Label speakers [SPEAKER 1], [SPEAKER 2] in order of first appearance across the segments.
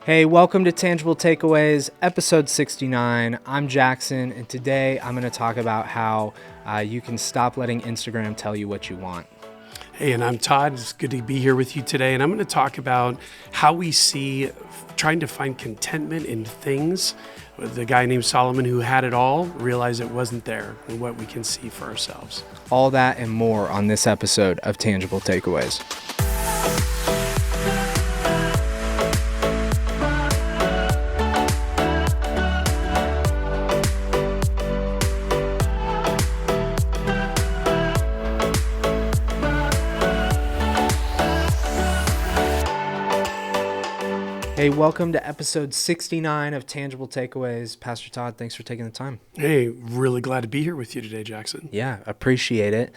[SPEAKER 1] Hey, welcome to Tangible Takeaways, episode 69. I'm Jackson, and today I'm going to talk about how you can stop letting Instagram tell you what you want.
[SPEAKER 2] Hey, and I'm Todd. It's good to be here with you today. And I'm going to talk about how we see trying to find contentment in things. The guy named Solomon who had it all realized it wasn't there, and what we can see for ourselves.
[SPEAKER 1] All that and more on this episode of Tangible Takeaways. Hey, welcome to episode 69 of Tangible Takeaways. Pastor Todd, thanks for taking the time.
[SPEAKER 2] Hey, really glad to be here with you today, Jackson.
[SPEAKER 1] Yeah, appreciate it.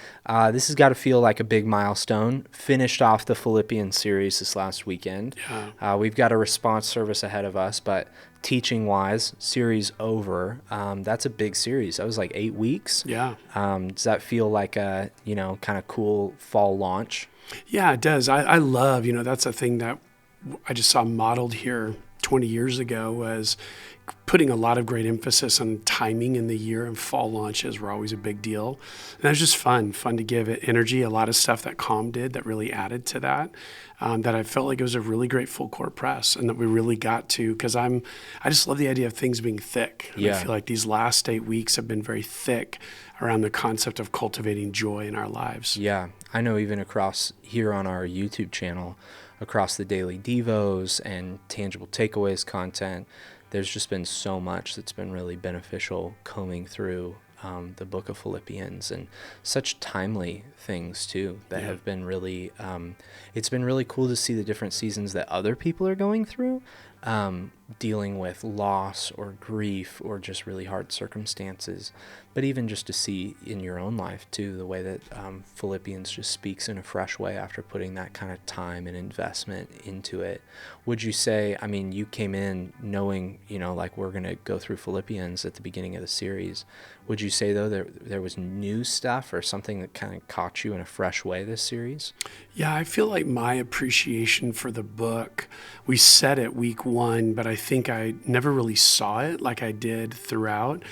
[SPEAKER 1] This has got to feel like a big milestone. Finished off the Philippians series this last weekend.
[SPEAKER 2] Yeah.
[SPEAKER 1] We've got a response service ahead of us, but teaching-wise, series over. That's a big series. That was like 8 weeks.
[SPEAKER 2] Yeah.
[SPEAKER 1] Does that feel like a, kind of cool fall launch?
[SPEAKER 2] Yeah, it does. I love, that's a thing that I just saw modeled here 20 years ago, was putting a lot of great emphasis on timing in the year, and fall launches were always a big deal. And that was just fun to give it energy. A lot of stuff that Calm did that really added to that, that I felt like it was a really great full court press, and that we really got to, because I just love the idea of things being thick. And
[SPEAKER 1] Yeah.
[SPEAKER 2] I feel like these last 8 weeks have been very thick around the concept of cultivating joy in our lives.
[SPEAKER 1] Yeah, I know even across here on our YouTube channel, across the daily devos and tangible takeaways content, there's just been so much that's been really beneficial combing through the book of Philippians, and such timely things too that have been really, it's been really cool to see the different seasons that other people are going through, dealing with loss or grief or just really hard circumstances, but even just to see in your own life too, the way that Philippians just speaks in a fresh way after putting that kind of time and investment into it. Would you say, you came in knowing, like we're going to go through Philippians at the beginning of the series. Would you say though there was new stuff or something that kind of caught you in a fresh way this series?
[SPEAKER 2] Yeah, I feel like my appreciation for the book, we said it week one, but I think I never really saw it like I did throughout.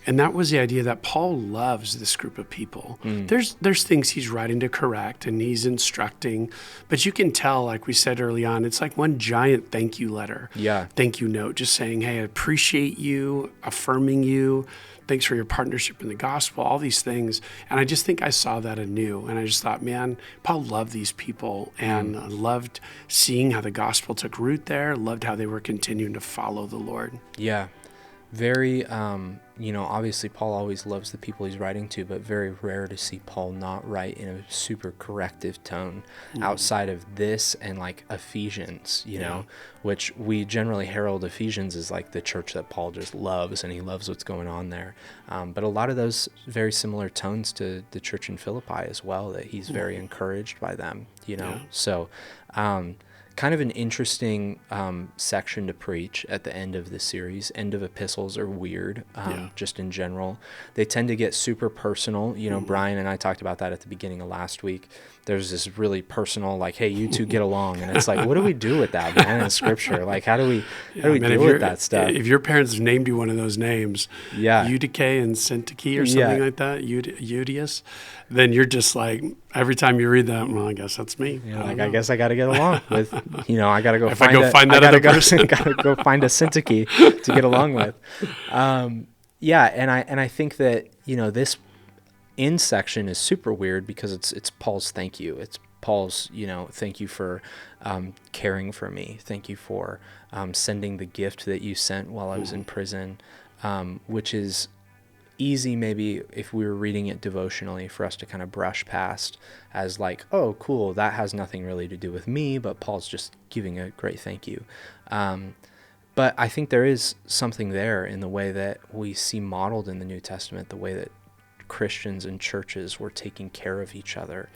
[SPEAKER 2] And that was the idea that Paul loves this group of people. There's things he's writing to correct and he's instructing, but you can tell, like we said early on, it's like one giant thank you letter.
[SPEAKER 1] Yeah.
[SPEAKER 2] Thank you note, just saying, hey, I appreciate you, affirming you. Thanks for your partnership in the gospel, all these things. And I just think I saw that anew. And I just thought, man, Paul loved these people, and loved seeing how the gospel took root there, loved how they were continuing to follow the Lord.
[SPEAKER 1] Yeah. Very, obviously Paul always loves the people he's writing to, but very rare to see Paul not write in a super corrective tone outside of this and like Ephesians, which we generally herald Ephesians as like the church that Paul just loves, and he loves what's going on there. But a lot of those very similar tones to the church in Philippi as well, that he's very encouraged by them, So, kind of an interesting section to preach at the end of the series. End of epistles are weird, just in general. They tend to get super personal. Brian and I talked about that at the beginning of last week. There's this really personal, like, hey, you two get along. And it's like, what do we do with that, man, in Scripture? Like, how do we deal with that stuff?
[SPEAKER 2] If your parents named you one of those names, Eutyche and Syntyche or something like that, Eutychus, then you're just like, every time you read that, well, I guess that's me.
[SPEAKER 1] I guess I got to get along with, I got to go
[SPEAKER 2] find that other person.
[SPEAKER 1] Got to go find a Syntyche to get along with. And I think that, this end section is super weird because it's Paul's thank you. It's Paul's, thank you for caring for me. Thank you for sending the gift that you sent while I was in prison, which is easy maybe if we were reading it devotionally for us to kind of brush past as like, oh, cool, that has nothing really to do with me, but Paul's just giving a great thank you. But I think there is something there in the way that we see modeled in the New Testament, the way that Christians and churches were taking care of each other.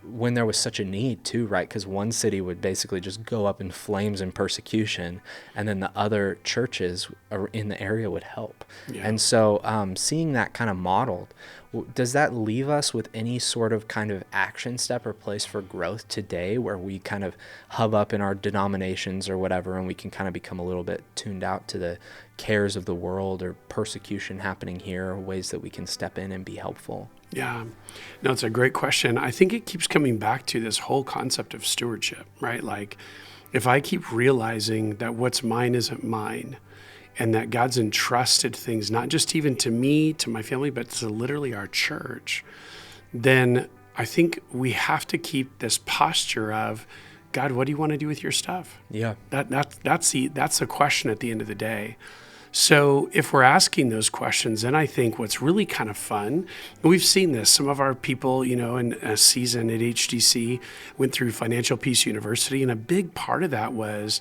[SPEAKER 1] when there was such a need too, right? Because one city would basically just go up in flames and persecution, and then the other churches in the area would help.
[SPEAKER 2] Yeah.
[SPEAKER 1] And so seeing that kind of modeled, does that leave us with any sort of kind of action step or place for growth today where we kind of hub up in our denominations or whatever, and we can kind of become a little bit tuned out to the cares of the world or persecution happening here, or ways that we can step in and be helpful?
[SPEAKER 2] Yeah, no, it's a great question. I think it keeps coming back to this whole concept of stewardship, right? Like, if I keep realizing that what's mine isn't mine, and that God's entrusted things, not just even to me, to my family, but to literally our church, then I think we have to keep this posture of, God, what do you want to do with your stuff?
[SPEAKER 1] Yeah.
[SPEAKER 2] That's the question at the end of the day. So if we're asking those questions, then I think what's really kind of fun, and we've seen this, some of our people, in a season at HDC went through Financial Peace University, and a big part of that was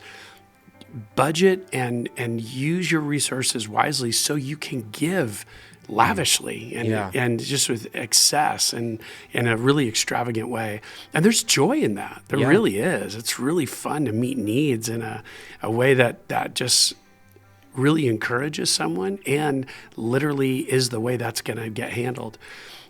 [SPEAKER 2] budget and use your resources wisely so you can give lavishly and just with excess and in a really extravagant way. And there's joy in that. There really is. It's really fun to meet needs in a way that just really encourages someone and literally is the way that's going to get handled.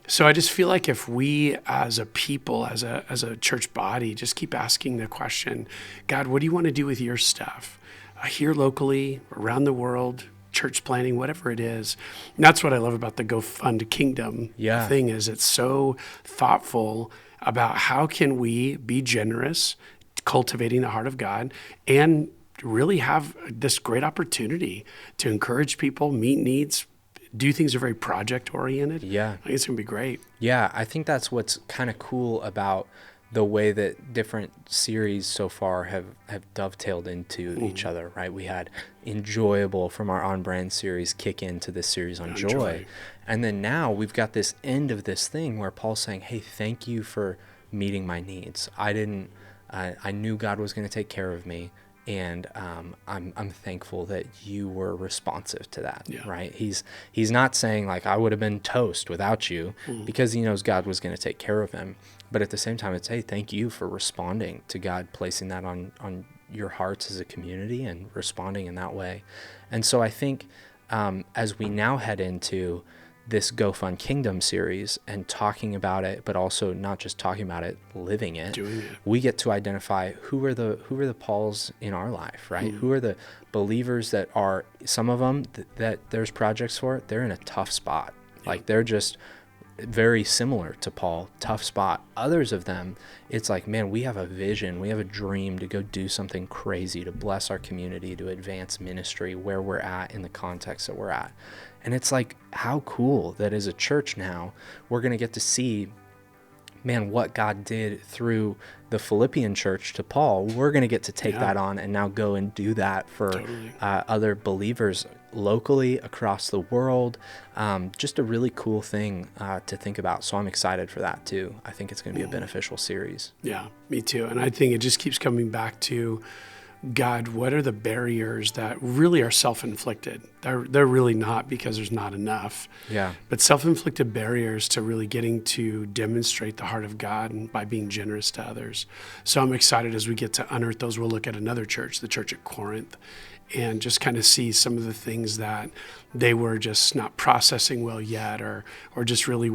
[SPEAKER 2] So I just feel like if we as a people, as a church body, just keep asking the question, God, what do you want to do with your stuff? Here locally, around the world, church planning, whatever it is. And that's what I love about the Go Fund Kingdom thing, is it's so thoughtful about how can we be generous, cultivating the heart of God, and really have this great opportunity to encourage people, meet needs, do things that are very project oriented.
[SPEAKER 1] Yeah.
[SPEAKER 2] I think it's going to be great.
[SPEAKER 1] Yeah, I think that's what's kind of cool about the way that different series so far have dovetailed into each other, right? We had Enjoyable from our On Brand series kick into this series on joy. And then now we've got this end of this thing where Paul's saying, hey, thank you for meeting my needs. I knew God was going to take care of me. And I'm thankful that you were responsive to that, right? He's not saying like I would have been toast without you, because he knows God was going to take care of him. But at the same time, it's, hey, thank you for responding to God placing that on your hearts as a community and responding in that way. And so I think as we now head into this Go Fund Kingdom series and talking about it, but also not just talking about it, living it,
[SPEAKER 2] doing it,
[SPEAKER 1] we get to identify who are the Pauls in our life, right? Who are the believers that are, some of them that there's projects for, they're in a tough spot. Like they're just very similar to Paul, tough spot. Others of them, it's like, man, we have a vision, we have a dream to go do something crazy, to bless our community, to advance ministry where we're at in the context that we're at. And it's like, how cool that as a church now, we're going to get to see, man, what God did through the Philippian church to Paul. We're going to get to take that on and now go and do that for other believers locally across the world. Just a really cool thing to think about. So I'm excited for that too. I think it's going to be a beneficial series.
[SPEAKER 2] Yeah, me too. And I think it just keeps coming back to, God, what are the barriers that really are self-inflicted? They're really not, because there's not enough.
[SPEAKER 1] Yeah.
[SPEAKER 2] But self-inflicted barriers to really getting to demonstrate the heart of God and by being generous to others. So I'm excited as we get to unearth those. We'll look at another church, the church at Corinth, and just kind of see some of the things that they were just not processing well yet, or just really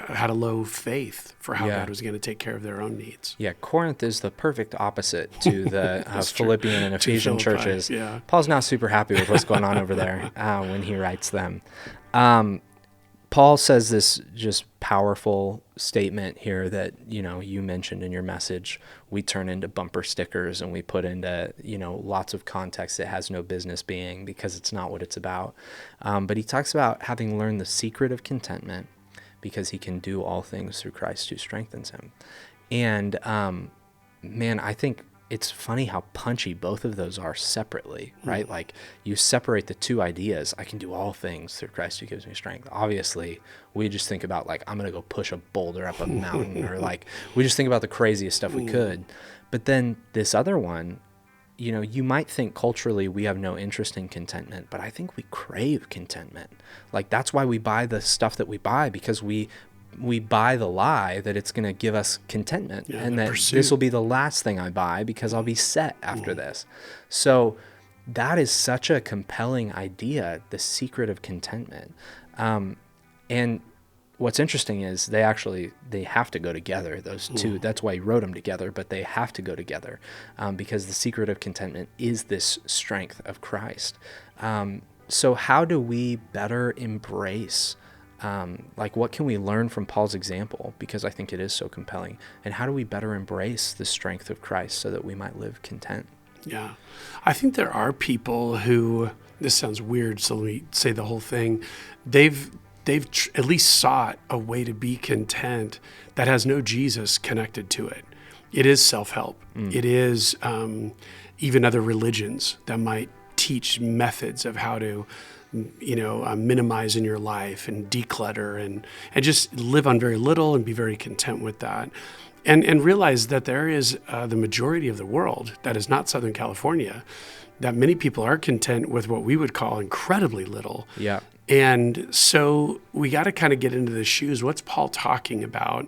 [SPEAKER 2] had a low faith for how God was going to take care of their own needs. Yeah,
[SPEAKER 1] Corinth is the perfect opposite to the Philippian and Ephesian churches.
[SPEAKER 2] Yeah.
[SPEAKER 1] Paul's not super happy with what's going on over there when he writes them. Paul says this just powerful statement here that, you mentioned in your message. We turn into bumper stickers and we put into, lots of context that has no business being, because it's not what it's about. But he talks about having learned the secret of contentment because he can do all things through Christ who strengthens him. And man, I think it's funny how punchy both of those are separately, right? Like you separate the two ideas. I can do all things through Christ who gives me strength. Obviously, we just think about like, I'm going to go push a boulder up a mountain, or like, we just think about the craziest stuff we could. But then this other one, you might think culturally we have no interest in contentment, but I think we crave contentment. Like that's why we buy the stuff that we buy, because we we buy the lie that it's going to give us contentment, and that this will be the last thing I buy because I'll be set after this. So that is such a compelling idea, the secret of contentment. And what's interesting is they have to go together, those two. That's why he wrote them together, but they have to go together, because the secret of contentment is this strength of Christ. So how do we better embrace, what can we learn from Paul's example? Because I think it is so compelling. And how do we better embrace the strength of Christ so that we might live content?
[SPEAKER 2] Yeah. I think there are people who, this sounds weird, so let me say the whole thing. They've at least sought a way to be content that has no Jesus connected to it. It is self-help. It is even other religions that might teach methods of how to, minimize in your life and declutter and just live on very little and be very content with that. And realize that there is the majority of the world that is not Southern California, that many people are content with what we would call incredibly little.
[SPEAKER 1] Yeah.
[SPEAKER 2] And so we got to kind of get into the shoes. What's Paul talking about?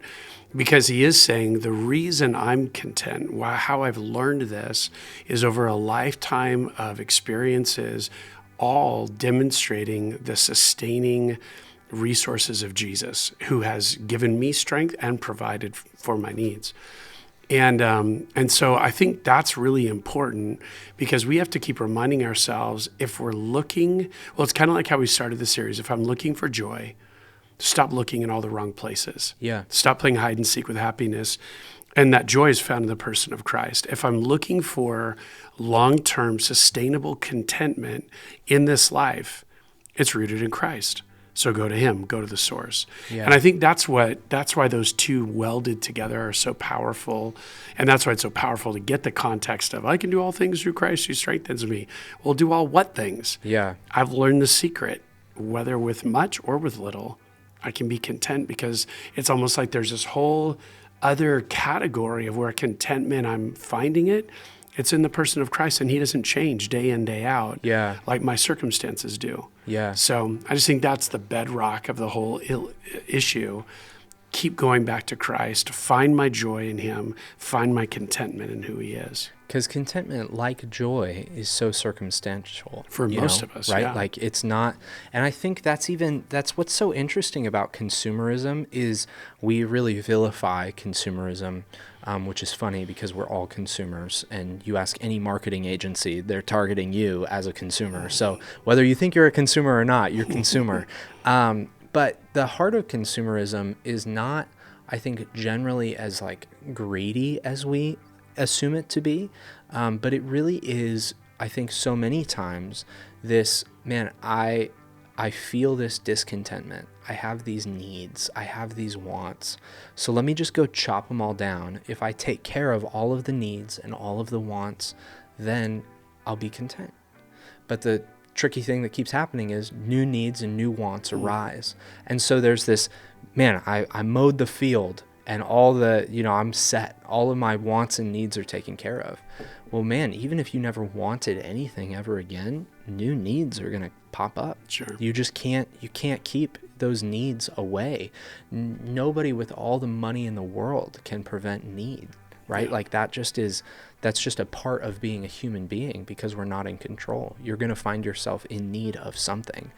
[SPEAKER 2] Because he is saying the reason I'm content, how I've learned this, is over a lifetime of experiences, all demonstrating the sustaining resources of Jesus, who has given me strength and provided for my needs. And so I think that's really important, because we have to keep reminding ourselves, if we're looking, well, it's kind of like how we started the series. If I'm looking for joy, stop looking in all the wrong places.
[SPEAKER 1] Yeah.
[SPEAKER 2] Stop playing hide and seek with happiness. And that joy is found in the person of Christ. If I'm looking for long-term sustainable contentment in this life, it's rooted in Christ. So go to him, go to the source. Yeah. And I think that's why those two welded together are so powerful. And that's why it's so powerful to get the context of, I can do all things through Christ who strengthens me. Well, do all what things?
[SPEAKER 1] Yeah.
[SPEAKER 2] I've learned the secret, whether with much or with little, I can be content, because it's almost like there's this whole other category of where contentment, I'm finding it. It's in the person of Christ, and he doesn't change day in, day out, like my circumstances do.
[SPEAKER 1] Yeah.
[SPEAKER 2] So I just think that's the bedrock of the whole issue. Keep going back to Christ, find my joy in him, find my contentment in who he is.
[SPEAKER 1] Because contentment, like joy, is so circumstantial.
[SPEAKER 2] For most of us,
[SPEAKER 1] right?
[SPEAKER 2] Yeah.
[SPEAKER 1] Like it's not, and I think that's what's so interesting about consumerism is we really vilify consumerism, which is funny because we're all consumers, and you ask any marketing agency, they're targeting you as a consumer. So whether you think you're a consumer or not, you're a consumer. But the heart of consumerism is not, I think, generally as greedy as we assume it to be, but it really is, I think, so many times this, man, I feel this discontentment. I have these needs. I have these wants. So let me just go chop them all down. If I take care of all of the needs and all of the wants, then I'll be content. But the tricky thing that keeps happening is new needs and new wants arise. And so there's this, man, I mowed the field and all the, I'm set. All of my wants and needs are taken care of. Well, man, even if you never wanted anything ever again, new needs are going to pop up.
[SPEAKER 2] Sure.
[SPEAKER 1] You just can't keep those needs away. Nobody with all the money in the world can prevent need, right?
[SPEAKER 2] Yeah.
[SPEAKER 1] That's just a part of being a human being, because we're not in control. You're going to find yourself in need of something.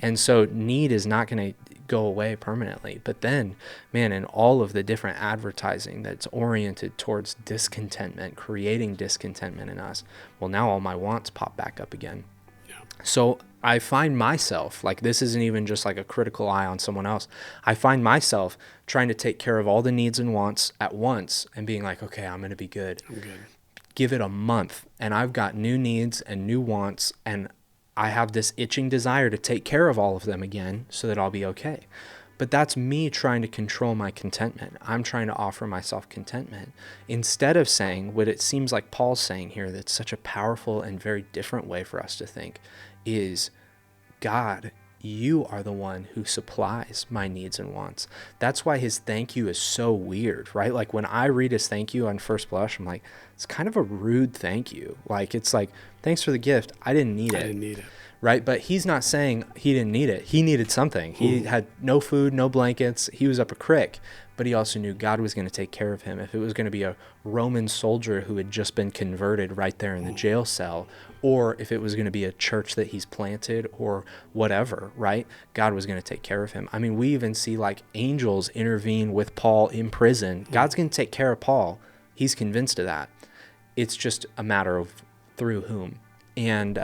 [SPEAKER 1] And so need is not going to go away permanently. But then, man, in all of the different advertising that's oriented towards discontentment, creating discontentment in us, well, now all my wants pop back up again.
[SPEAKER 2] Yeah.
[SPEAKER 1] So I find myself, this isn't even just a critical eye on someone else. I find myself trying to take care of all the needs and wants at once and being like, okay, I'm going to be good.
[SPEAKER 2] I'm good.
[SPEAKER 1] Give it a month and I've got new needs and new wants, and I have this itching desire to take care of all of them again so that I'll be okay. But that's me trying to control my contentment. I'm trying to offer myself contentment instead of saying what it seems like Paul's saying here, that's such a powerful and very different way for us to think, is God, you are the one who supplies my needs and wants. That's why his thank you is so weird, right? When I read his thank you on first blush, I'm like, it's kind of a rude thank you. It's like, thanks for the gift. I didn't need it. right? But he's not saying he didn't need it. He needed something. He had no food, no blankets. He was up a creek, but he also knew God was going to take care of him. If it was going to be a Roman soldier who had just been converted right there in the jail cell, or if it was going to be a church that he's planted or whatever, right? God was going to take care of him. I mean, we even see like angels intervene with Paul in prison. God's going to take care of Paul. He's convinced of that. It's just a matter of through whom. And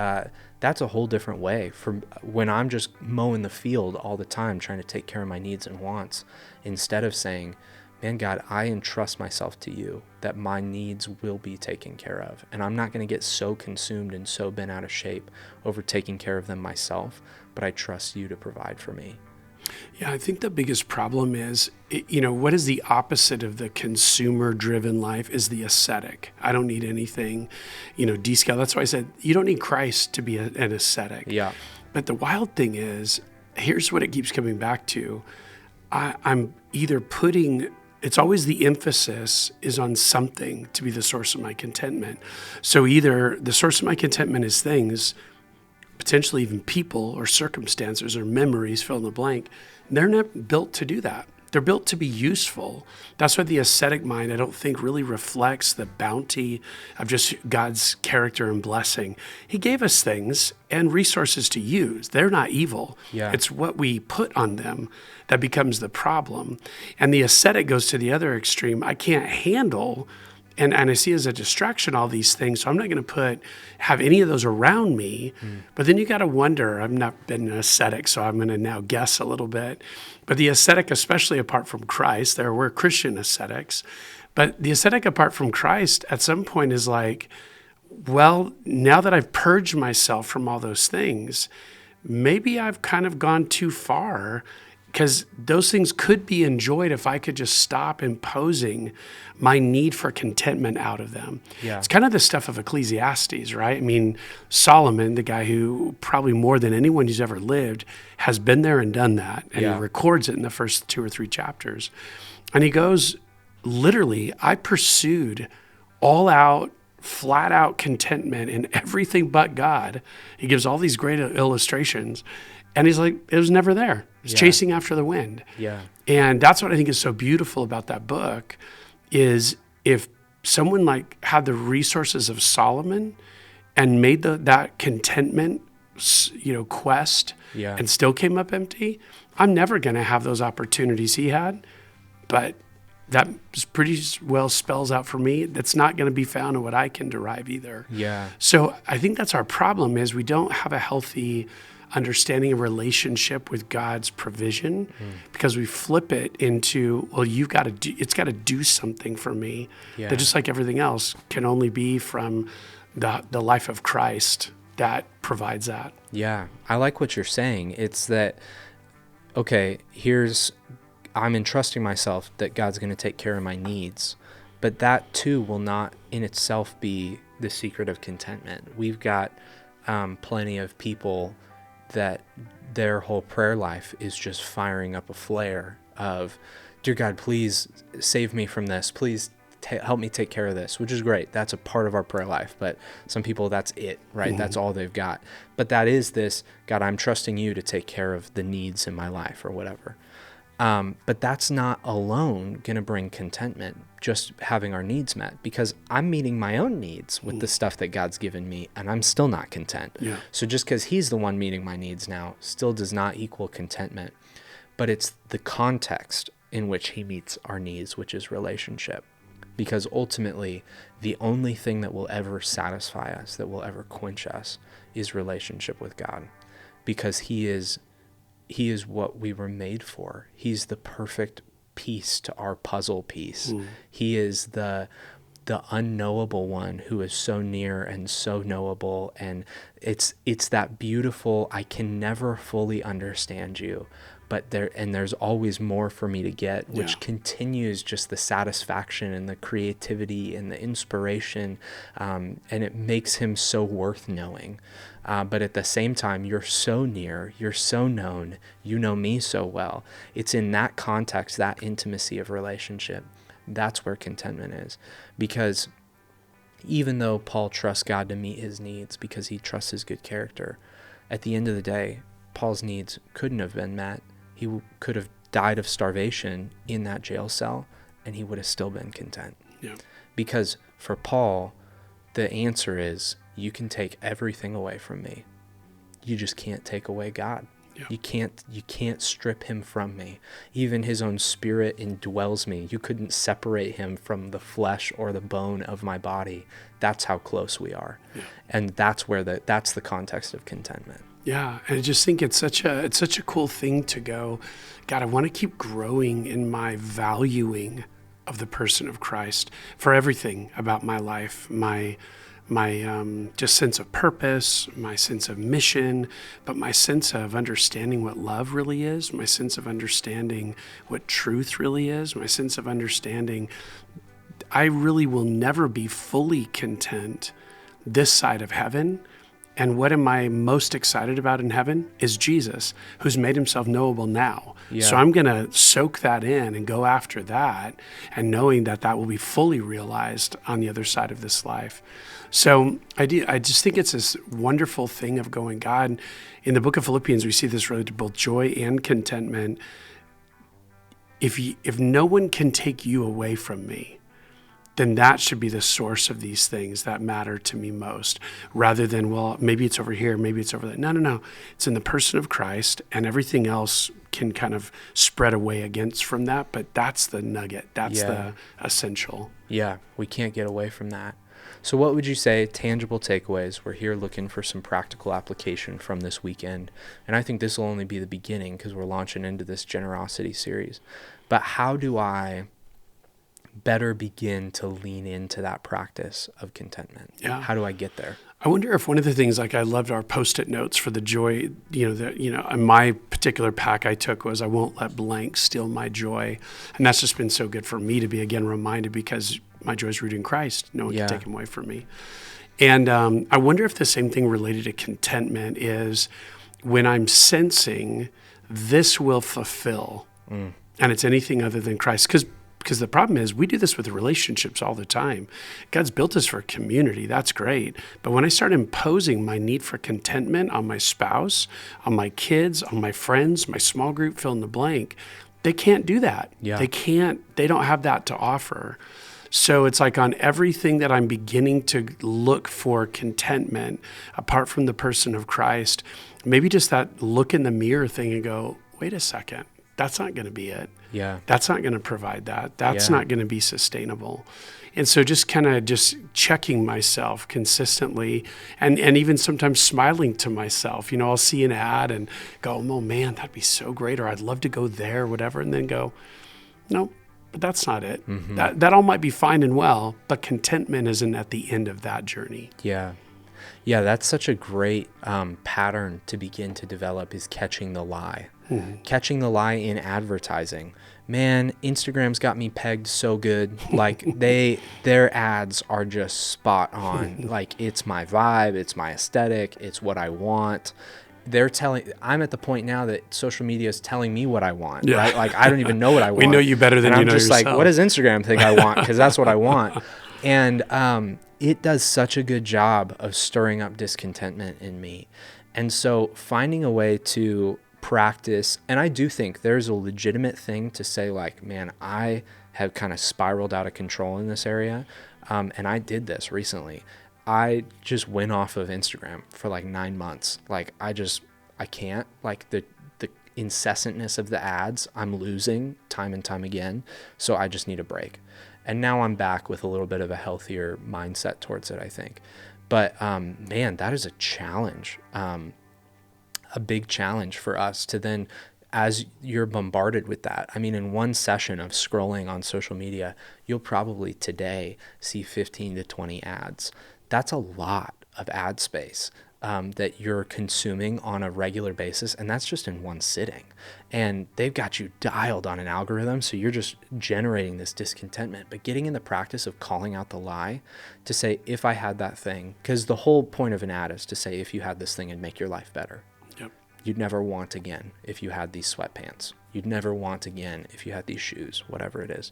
[SPEAKER 1] that's a whole different way from when I'm just mowing the field all the time, trying to take care of my needs and wants, instead of saying, man, God, I entrust myself to you that my needs will be taken care of. And I'm not going to get so consumed and so bent out of shape over taking care of them myself, but I trust you to provide for me.
[SPEAKER 2] Yeah, I think the biggest problem is, what is the opposite of the consumer-driven life is the ascetic. I don't need anything, descale. That's why I said you don't need Christ to be an ascetic.
[SPEAKER 1] Yeah.
[SPEAKER 2] But the wild thing is, here's what it keeps coming back to. I'm either it's always the emphasis is on something to be the source of my contentment. So either the source of my contentment is things, potentially even people or circumstances or memories, fill in the blank. They're not built to do that. They're built to be useful. That's why the ascetic mind, I don't think, really reflects the bounty of just God's character and blessing. He gave us things and resources to use. They're not evil.
[SPEAKER 1] Yeah.
[SPEAKER 2] It's what we put on them that becomes the problem. And the ascetic goes to the other extreme. I can't handle, and I see as a distraction all these things, so I'm not going to have any of those around me. But then you got to wonder, I've not been an ascetic, so I'm going to now guess a little bit. But the ascetic, especially apart from Christ, we're Christian ascetics, but the ascetic apart from Christ at some point is like, well, now that I've purged myself from all those things, maybe I've kind of gone too far, because those things could be enjoyed if I could just stop imposing my need for contentment out of them.
[SPEAKER 1] Yeah.
[SPEAKER 2] It's kind of the stuff of Ecclesiastes, right? I mean, Solomon, the guy who probably more than anyone who's ever lived, has been there and done that. And
[SPEAKER 1] Yeah.
[SPEAKER 2] he records it in the first 2 or 3 chapters. And he goes, literally, I pursued all out, flat out contentment in everything but God. He gives all these great illustrations. And he's like, it was never there. It's chasing after the wind.
[SPEAKER 1] Yeah.
[SPEAKER 2] And that's what I think is so beautiful about that book is if someone like had the resources of Solomon and made that contentment, quest
[SPEAKER 1] Yeah.
[SPEAKER 2] and still came up empty, I'm never going to have those opportunities he had. But that pretty well spells out for me that's not going to be found in what I can derive either.
[SPEAKER 1] Yeah.
[SPEAKER 2] So I think that's our problem is we don't have a healthy understanding of relationship with God's provision because we flip it into, well, it's got to do something for me that just like everything else can only be from the life of Christ that provides that.
[SPEAKER 1] Yeah. I like what you're saying. It's that, okay, I'm entrusting myself that God's going to take care of my needs, but that too will not in itself be the secret of contentment. We've got plenty of people that their whole prayer life is just firing up a flare of, dear God, please save me from this. Please help me take care of this, which is great. That's a part of our prayer life. But some people, that's it, right? That's all they've got. But that is this, God, I'm trusting you to take care of the needs in my life or whatever. But that's not alone going to bring contentment, just having our needs met, because I'm meeting my own needs with the stuff that God's given me, and I'm still not content.
[SPEAKER 2] Yeah.
[SPEAKER 1] So just because he's the one meeting my needs now still does not equal contentment, but it's the context in which he meets our needs, which is relationship. Because ultimately, the only thing that will ever satisfy us, that will ever quench us, is relationship with God, because he is what we were made for. He's the perfect piece to our puzzle piece. He is the unknowable one who is so near and so knowable. And it's that beautiful, I can never fully understand you, but there's always more for me to get, which continues just the satisfaction and the creativity and the inspiration. And it makes him so worth knowing. But at the same time, you're so near, you're so known, you know me so well. It's in that context, that intimacy of relationship, that's where contentment is. Because even though Paul trusts God to meet his needs because he trusts his good character, At the end of the day, Paul's needs couldn't have been met. He could have died of starvation in that jail cell, and he would have still been content.
[SPEAKER 2] Yeah.
[SPEAKER 1] Because for Paul, the answer is, you can take everything away from me. You just can't take away God.
[SPEAKER 2] Yeah.
[SPEAKER 1] You can't strip him from me. Even his own spirit indwells me. You couldn't separate him from the flesh or the bone of my body. That's how close we are.
[SPEAKER 2] Yeah.
[SPEAKER 1] And that's the context of contentment.
[SPEAKER 2] Yeah, and I just think it's such a cool thing to go, God, I want to keep growing in my valuing of the person of Christ for everything about my life, my just sense of purpose, my sense of mission, but my sense of understanding what love really is, my sense of understanding what truth really is, my sense of understanding I really will never be fully content this side of heaven. And what am I most excited about in heaven is Jesus, who's made himself knowable now.
[SPEAKER 1] Yeah.
[SPEAKER 2] So I'm going to soak that in and go after that, and knowing that that will be fully realized on the other side of this life. So I just think it's this wonderful thing of going, God, in the book of Philippians, we see this related to both joy and contentment. If no one can take you away from me, then that should be the source of these things that matter to me most, rather than, well, maybe it's over here, maybe it's over there. No. It's in the person of Christ, and everything else can kind of spread away against from that, but that's the nugget. That's the essential.
[SPEAKER 1] Yeah, we can't get away from that. So what would you say, tangible takeaways? We're here looking for some practical application from this weekend, and I think this will only be the beginning because we're launching into this generosity series. But how do I better begin to lean into that practice of contentment?
[SPEAKER 2] Yeah.
[SPEAKER 1] How do I get there?
[SPEAKER 2] I wonder if one of the things, like I loved our Post-it notes for the joy, my particular pack I took was, I won't let blank steal my joy. And that's just been so good for me to be, again, reminded, because my joy is rooted in Christ. No one can take him away from me. And I wonder if the same thing related to contentment is when I'm sensing this will fulfill, and it's anything other than Christ. Because the problem is, we do this with relationships all the time. God's built us for community. That's great. But when I start imposing my need for contentment on my spouse, on my kids, on my friends, my small group, fill in the blank, they can't do that.
[SPEAKER 1] Yeah.
[SPEAKER 2] They don't have that to offer. So it's like on everything that I'm beginning to look for contentment, apart from the person of Christ, maybe just that look in the mirror thing and go, wait a second, that's not going to be it.
[SPEAKER 1] Yeah.
[SPEAKER 2] That's not going to provide that. That's not going to be sustainable. And so just kind of just checking myself consistently, and even sometimes smiling to myself. I'll see an ad and go, oh man, that'd be so great, or I'd love to go there, whatever, and then go, no, but that's not it. Mm-hmm. That all might be fine and well, but contentment isn't at the end of that journey.
[SPEAKER 1] Yeah. Yeah, that's such a great pattern to begin to develop, is catching the lie. Mm-hmm. Catching the lie in advertising. Man, Instagram's got me pegged so good. Like their ads are just spot on. Like, it's my vibe, it's my aesthetic, it's what I want. I'm at the point now that social media is telling me what I want, right? Like, I don't even know what I want.
[SPEAKER 2] We know you better than you know yourself.
[SPEAKER 1] I'm just like, what does Instagram think I want? Because that's what I want. And it does such a good job of stirring up discontentment in me. And so finding a way to practice, and I do think there's a legitimate thing to say, like, man, I have kind of spiraled out of control in this area. And I did this recently. I just went off of Instagram for like 9 months. Like, I can't, like the incessantness of the ads, I'm losing time and time again. So I just need a break. And now I'm back with a little bit of a healthier mindset towards it, I think. But man, that is a challenge, a big challenge for us to then, as you're bombarded with that. I mean, in one session of scrolling on social media, you'll probably today see 15 to 20 ads. That's a lot of ad space that you're consuming on a regular basis, and that's just in one sitting. And they've got you dialed on an algorithm, so you're just generating this discontentment. But getting in the practice of calling out the lie to say, if I had that thing, because the whole point of an ad is to say, if you had this thing, it'd make your life better.
[SPEAKER 2] Yep.
[SPEAKER 1] you'd never want again if you had these sweatpants. You'd never want again if you had these shoes, whatever it is.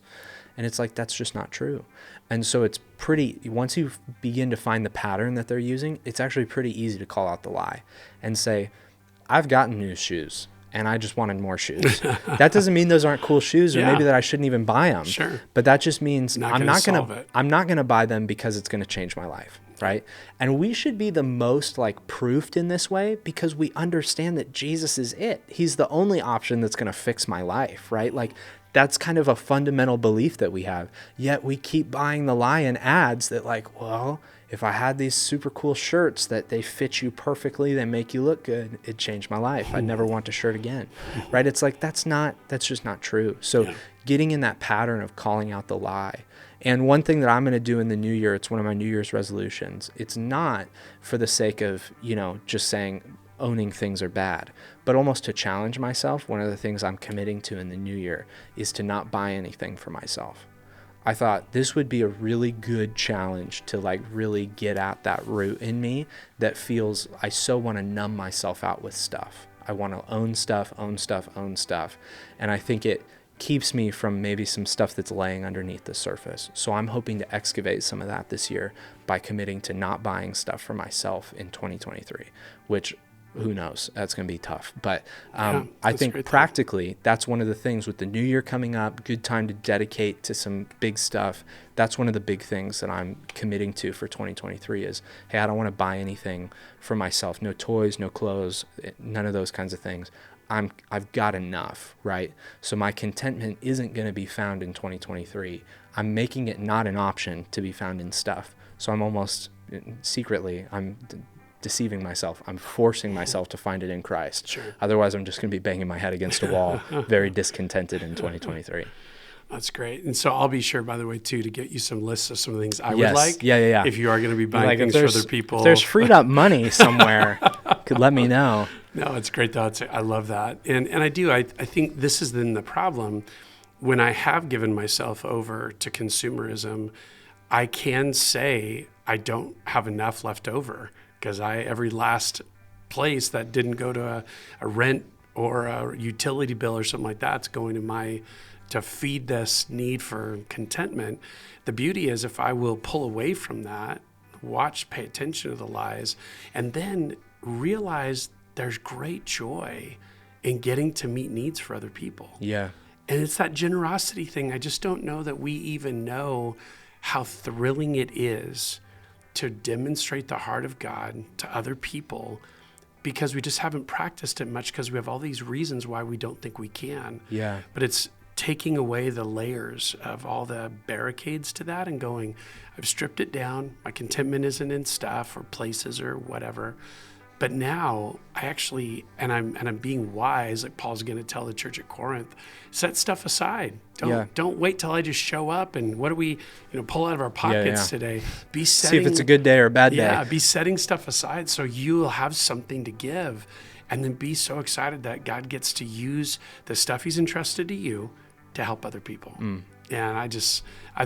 [SPEAKER 1] And it's like, that's just not true. And so it's pretty, once you begin to find the pattern that they're using, it's actually pretty easy to call out the lie and say, I've gotten new shoes and I just wanted more shoes. That doesn't mean those aren't cool shoes, or maybe that I shouldn't even buy them.
[SPEAKER 2] Sure.
[SPEAKER 1] But that just means I'm not going to buy them because it's going to change my life. Right. And we should be the most like proofed in this way because we understand that Jesus is it. He's the only option that's going to fix my life. Right. Like that's kind of a fundamental belief that we have. Yet we keep buying the lie in ads that like, well, if I had these super cool shirts that they fit you perfectly, they make you look good, it changed my life. I'd never want a shirt again. Right. It's like, that's just not true. So getting in that pattern of calling out the lie. And one thing that I'm going to do in the new year, it's one of my New Year's resolutions. It's not for the sake of, just saying owning things are bad, but almost to challenge myself. One of the things I'm committing to in the new year is to not buy anything for myself. I thought this would be a really good challenge to like really get at that root in me that feels I so want to numb myself out with stuff. I want to own stuff. And I think it keeps me from maybe some stuff that's laying underneath the surface. So I'm hoping to excavate some of that this year by committing to not buying stuff for myself in 2023, which who knows, that's going to be tough. But I think practically that's one of the things with the new year coming up, good time to dedicate to some big stuff. That's one of the big things that I'm committing to for 2023 is, hey, I don't want to buy anything for myself. No toys, no clothes, none of those kinds of things. I've got enough, right? So my contentment isn't going to be found in 2023. I'm making it not an option to be found in stuff. So I'm almost secretly, I'm deceiving myself. I'm forcing myself to find it in Christ. Sure. Otherwise, I'm just going to be banging my head against a wall, very discontented in 2023.
[SPEAKER 2] That's great. And so I'll be sure, by the way, too, to get you some lists of some of the things I would like.
[SPEAKER 1] Yeah.
[SPEAKER 2] If you are going to be buying things for other people.
[SPEAKER 1] If there's freed up money somewhere, could let me know.
[SPEAKER 2] No, it's great thoughts. I love that. And I do. I think this is then the problem. When I have given myself over to consumerism, I can say I don't have enough left over because every last place that didn't go to a rent or a utility bill or something like that's going to feed this need for contentment. The beauty is if I will pull away from that, pay attention to the lies, and then realize there's great joy in getting to meet needs for other people.
[SPEAKER 1] Yeah.
[SPEAKER 2] And it's that generosity thing. I just don't know that we even know how thrilling it is to demonstrate the heart of God to other people because we just haven't practiced it much because we have all these reasons why we don't think we can.
[SPEAKER 1] Yeah.
[SPEAKER 2] But it's taking away the layers of all the barricades to that and going, I've stripped it down. My contentment isn't in stuff or places or whatever. But now I actually, and I'm being wise, like Paul's going to tell the church at Corinth, set stuff aside. Don't wait till I just show up and what do we, pull out of our pockets today.
[SPEAKER 1] See if it's a good day or a bad day.
[SPEAKER 2] Yeah, be setting stuff aside so you'll have something to give, and then be so excited that God gets to use the stuff He's entrusted to you to help other people. And I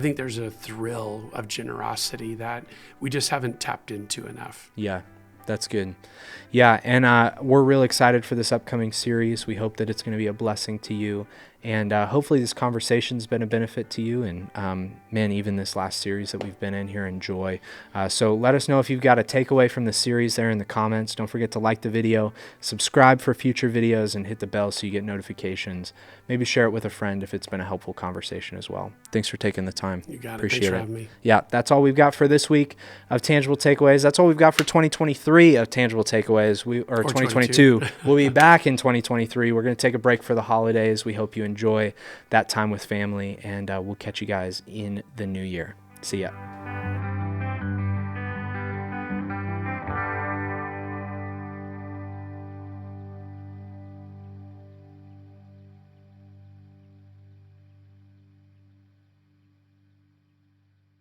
[SPEAKER 2] think there's a thrill of generosity that we just haven't tapped into enough.
[SPEAKER 1] Yeah. That's good. Yeah, and we're real excited for this upcoming series. We hope that it's going to be a blessing to you. And hopefully this conversation's been a benefit to you. And even this last series that we've been in here, enjoy. So let us know if you've got a takeaway from the series there in the comments. Don't forget to like the video, subscribe for future videos, and hit the bell so you get notifications. Maybe share it with a friend if it's been a helpful conversation as well. Thanks for taking the time.
[SPEAKER 2] You got it.
[SPEAKER 1] Appreciate
[SPEAKER 2] Thanks for having me.
[SPEAKER 1] Yeah, that's all we've got for this week of Tangible Takeaways. That's all we've got for 2023 of Tangible Takeaways. Or 2022. We'll be back in 2023. We're going to take a break for the holidays. We hope you enjoy that time with family, and we'll catch you guys in the new year. See ya.